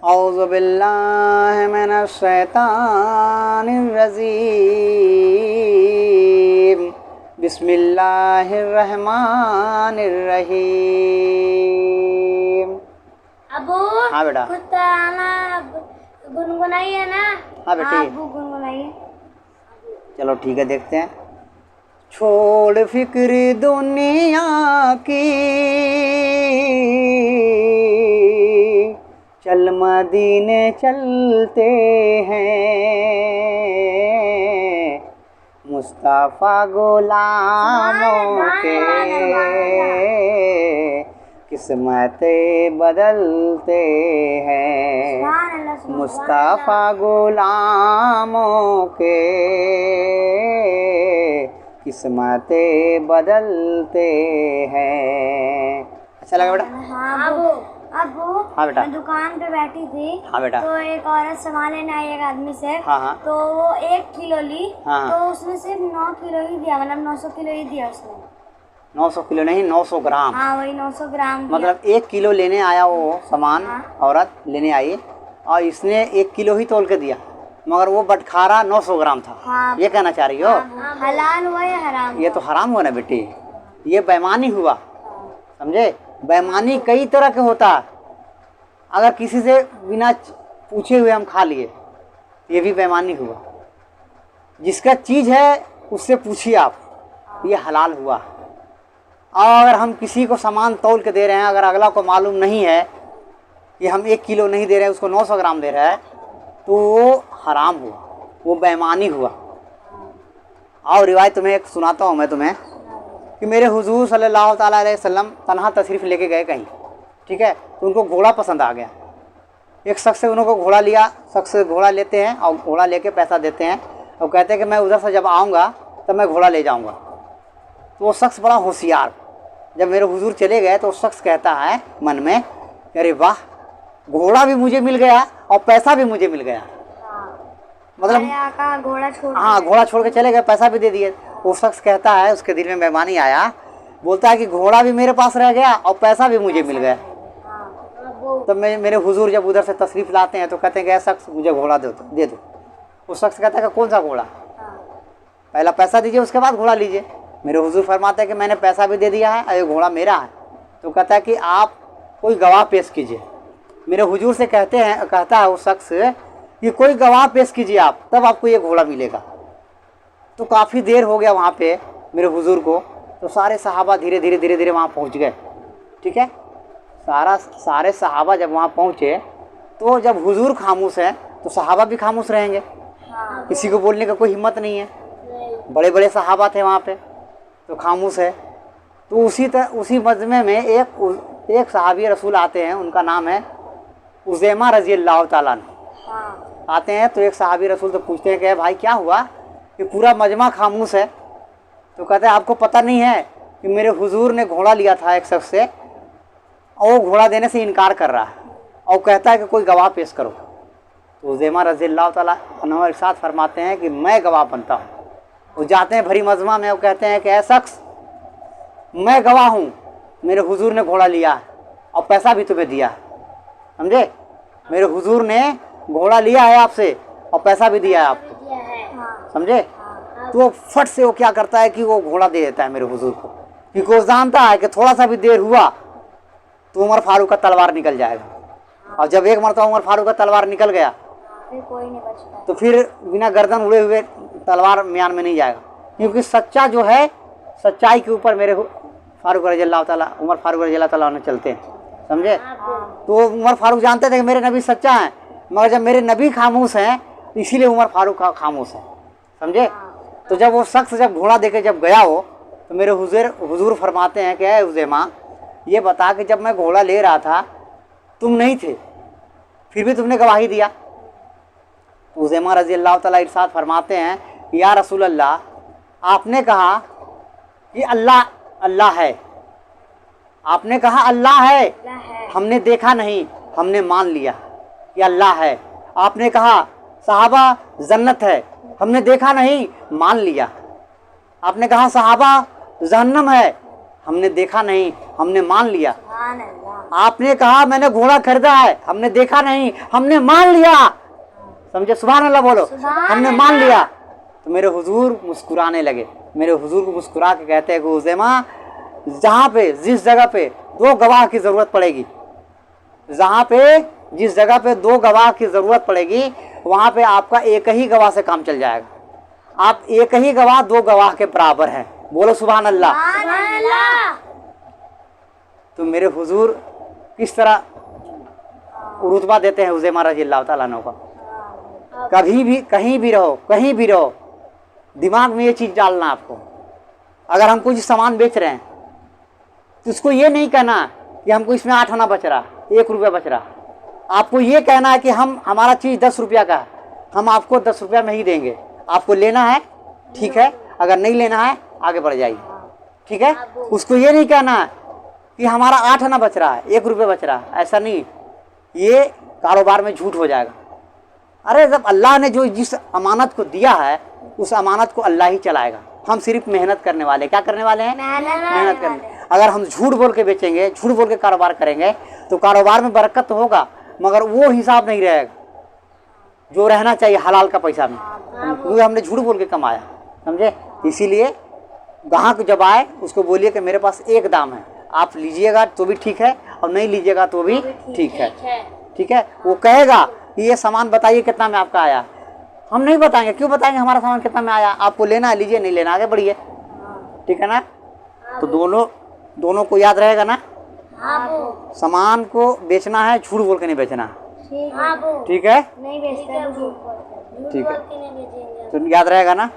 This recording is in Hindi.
औज़ु बिल्लाहि मिनश शैतानिर रजीम। बिस्मिल्लाहिर रहमानिर रहीम। अबू हाँ बेटा। कुछ तराना गुनगुनाइए ना। हाँ बेटी। अबू गुनगुनाइए। चलो ठीक है, देखते हैं। छोड़ फिक्र दुनिया की, चल मदीने चलते हैं, मुस्तफ़ा गुलामों के किस्मतें बदलते हैं, मुस्तफ़ा गुलामों के किस्मतें बदलते हैं। अच्छा लगा बेटा? हाँ अबू हाँ बेटा। मैं दुकान पे बैठी थी। हाँ बेटा। तो एक औरत सामान लेने आई एक आदमी से। हाँ हाँ। तो वो 1 किलो ली। हाँ। तो उसने सिर्फ 9 किलो ही दिया, मतलब 900 किलो ही दिया उसने। 900 किलो नहीं, 900 ग्राम। हाँ वही 900 ग्राम दिया। मतलब 1 किलो लेने आया वो सामान। हाँ। औरत लेने आई और इसने 1 किलो ही तोल के दिया, मगर वो बटखारा 900 ग्राम था। हाँ। ये कहना चाह रही हो? हाँ, हलाल हुआ या हराम? ये तो हराम हुआ ना बेटी, ये बेईमानी हुआ, समझे? बेईमानी कई तरह के होता है। अगर किसी से बिना पूछे हुए हम खा लिए, ये भी बेईमानी हुआ। जिसका चीज़ है उससे पूछिए आप, ये हलाल हुआ। और अगर हम किसी को सामान तौल के दे रहे हैं, अगर अगला को मालूम नहीं है कि हम 1 किलो नहीं दे रहे हैं, उसको 900 ग्राम दे रहा है, तो वो हराम हुआ, वो बेईमानी हुआ। और रिवायत तुम्हें एक सुनाता हूँ मैं तुम्हें कि मेरे हुजूर सल्लल्लाहु ताला अलैहि वसल्लम तन्हा तशरीफ़ लेके गए कहीं, ठीक है? तो उनको घोड़ा पसंद आ गया। एक शख्स से उनको घोड़ा लिया, शख्स घोड़ा लेते हैं और घोड़ा लेके पैसा देते हैं और कहते हैं कि मैं उधर से जब आऊँगा तब मैं घोड़ा ले जाऊँगा। तो वो शख्स बड़ा होशियार, जब मेरे हुजूर चले गए तो वो शख्स कहता है मन में, अरे वाह, घोड़ा भी मुझे मिल गया और पैसा भी मुझे मिल गया। मतलब घोड़ा छोड़, हाँ, घोड़ा छोड़ के चले गए, पैसा भी दे दिए। वो शख्स कहता है, उसके दिल में बेईमानी आया, बोलता है कि घोड़ा भी मेरे पास रह गया और पैसा भी मुझे मिल गया। तब मेरे हुजूर जब उधर से तशरीफ़ लाते हैं तो कहते हैं कि ऐसा शख्स मुझे घोड़ा दे दो। उस शख्स कहता है कि कौन सा घोड़ा? पहला पैसा दीजिए, उसके बाद घोड़ा लीजिए। मेरे हुजूर फरमाते हैं कि मैंने पैसा भी दे दिया है और ये घोड़ा मेरा है। तो कहता है कि आप कोई गवाह पेश कीजिए। मेरे हुजूर से कहता है वो शख्स कि कोई गवाह पेश कीजिए आप, तब आपको ये घोड़ा मिलेगा। तो काफ़ी देर हो गया वहाँ पे मेरे हुजूर को, तो सारे सहाबा धीरे धीरे वहाँ पहुँच गए, ठीक है? सारे सहाबा जब वहाँ पहुँचे तो जब हुजूर खामोश है तो सहाबा भी खामोश रहेंगे। किसी को बोलने का कोई हिम्मत नहीं है। बड़े बड़े सहाबा थे वहाँ पे, तो खामोश है। तो उसी मजमे में एक सहाबी रसूल आते हैं, उनका नाम है उज़ैमा रज़ी अल्लाह ताला अन्हु। आते हैं तो एक सहाबी रसूल तो पूछते हैं कि भाई क्या हुआ कि पूरा मजमा खामोश है? तो कहते हैं आपको पता नहीं है कि मेरे हुजूर ने घोड़ा लिया था एक शख्स से और वो घोड़ा देने से इनकार कर रहा है और कहता है कि कोई गवाह पेश करो। तो उज़ैमा रज़ी अल्लाह ताला अन्हु इरशाद फरमाते हैं कि मैं गवाह बनता हूँ। वो जाते हैं भरी मजमा में और कहते हैं कि ऐ शख्स, मैं गवाह हूँ, मेरे हुजूर ने घोड़ा लिया है और पैसा भी तुम्हें दिया है, समझे? मेरे हुजूर ने घोड़ा लिया है आपसे और पैसा भी दिया है आपको, समझे? तो वो फट से वो क्या करता है कि वो घोड़ा दे देता है मेरे हुजूर को, क्योंकि वो जानता है कि थोड़ा सा भी देर हुआ तो उमर फारूक का तलवार निकल जाएगा। और जब एक मरतबा उमर फारूक का तलवार निकल गया फिर कोई नहीं बचता, तो फिर बिना गर्दन उड़े हुए तलवार म्यान में नहीं जाएगा। क्योंकि सच्चा जो है, सच्चाई के ऊपर मेरे फारूक रज़ी अल्लाह ताला, उमर फारूक रज़ी अल्लाह ताला चलते हैं, समझे? तो उमर फारूक जानते थे कि मेरे नबी सच्चा हैं, मगर जब मेरे नबी खामोश हैं इसीलिए उमर फारूक का खामोश है, समझे? तो जब वो शख्स जब घोड़ा देके जब गया हो तो मेरे हुजूर फरमाते हैं कि उज़ैमा, ये बता कि जब मैं घोड़ा ले रहा था तुम नहीं थे, फिर भी तुमने गवाही दिया। उज़ैमा रज़ी अल्लाह ताला इरशाद फरमाते हैं, या रसूल अल्लाह, आपने कहा कि अल्लाह अल्लाह है, आपने कहा अल्लाह है, हमने देखा नहीं, हमने मान लिया कि अल्लाह है। आपने कहा सहाबा जन्नत है, हमने देखा नहीं, मान लिया। आपने कहा सहाबा जहन्नम है, हमने देखा नहीं, हमने मान लिया। आपने कहा मैंने घोड़ा खरीदा है, हमने देखा नहीं, हमने मान लिया। समझे? सुभान अल्लाह बोलो। हमने मान लिया। तो मेरे हुजूर मुस्कुराने लगे। मेरे हुजूर को मुस्कुरा के कहते हैं कि उज़ैमा, जहाँ पे जिस जगह पे 2 गवाह की ज़रूरत पड़ेगी, जहाँ पे जिस जगह पे 2 गवाह की ज़रूरत पड़ेगी, वहाँ पे आपका एक ही गवाह से काम चल जाएगा। आप एक ही गवाह 2 गवाह के बराबर हैं। बोलो सुभान अल्लाह। तो मेरे हुजूर किस तरह रुतबा देते हैं उज़ैमा रज़ियल्लाहु ताला अन्हु का। कभी भी कहीं भी रहो, कहीं भी रहो, दिमाग में ये चीज़ डालना आपको। अगर हम कुछ सामान बेच रहे हैं तो उसको ये नहीं कहना कि हमको इसमें 8 आना बच रहा, 1 रुपया बच रहा। आपको ये कहना है कि हमारा चीज़ 10 रुपया का है, हम आपको 10 रुपया में ही देंगे। आपको लेना है ठीक है, अगर नहीं लेना है आगे बढ़ जाइए, ठीक है। उसको ये नहीं कहना है कि हमारा 8 आना बच रहा है, 1 रुपया बच रहा है, ऐसा नहीं। ये कारोबार में झूठ हो जाएगा। अरे जब अल्लाह ने जो जिस अमानत को दिया है, उस अमानत को अल्लाह ही चलाएगा। हम सिर्फ मेहनत करने वाले। क्या करने वाले हैं? मेहनत करने। अगर हम झूठ बोल के बेचेंगे, झूठ बोल के कारोबार करेंगे, तो कारोबार में बरकत तो होगा, मगर वो हिसाब नहीं रहेगा जो रहना चाहिए हलाल का पैसा में, क्योंकि हमने झूठ बोल के कमाया। समझे? इसीलिए ग्राहक जब आए उसको बोलिए कि मेरे पास एक दाम है, आप लीजिएगा तो भी ठीक है और नहीं लीजिएगा तो भी ठीक है, ठीक है। वो कहेगा कि ये सामान बताइए कितना में आपका आया। हम नहीं बताएंगे। क्यों बताएंगे हमारा सामान कितना में आया? आपको लेना है लीजिए, नहीं लेना आगे बढ़िए, ठीक है ना। तो दोनों को याद रहेगा ना। सामान को बेचना है, झूठ बोल के नहीं बेचना, ठीक है, नहीं बेचते, ठीक है। तो याद रहेगा ना।